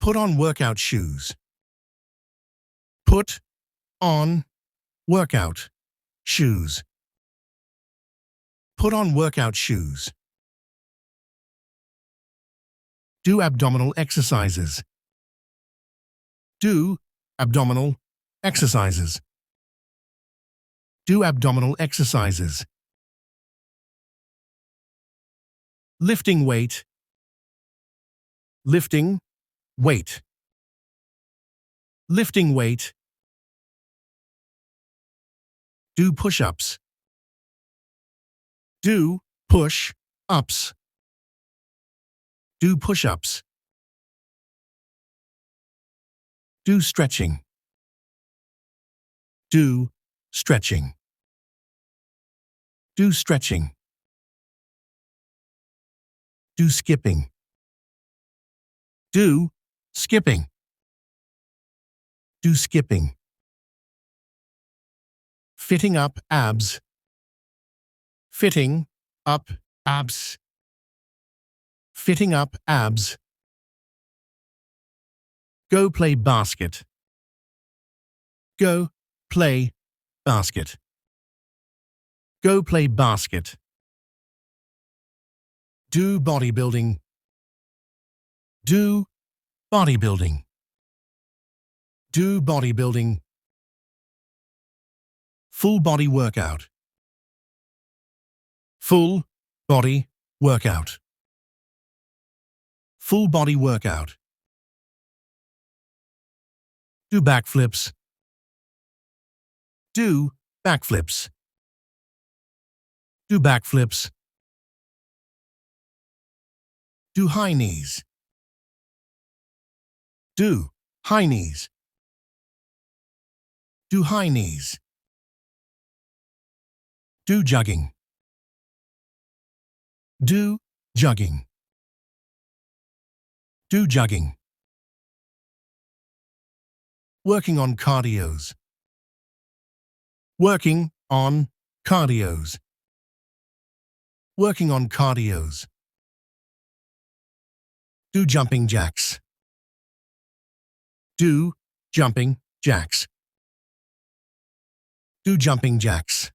Put on workout shoes. Put on workout shoes. Put on workout shoes. Do abdominal exercises. Do abdominal exercises. Do abdominal exercises. Lifting weight. Lifting weight. Lifting weight. Do push-ups. Do push-ups. Do push-ups. Do stretching. Do stretching. Do stretching. Do skipping. Do skipping. Do skipping. Fitting up abs. Fitting up abs. Fitting up abs. Go play basket. Go play basket. Go play basket. Do bodybuilding. Do bodybuilding. Do bodybuilding. Full body workout. Full body workout. Full body workout. Do backflips. Do backflips. Do backflips. Do high knees. Do high knees. Do high knees. Do jogging. Do jogging. Do jogging. Working on cardios. Working on cardios. Working on cardios. Do jumping jacks. Do jumping jacks. Do jumping jacks.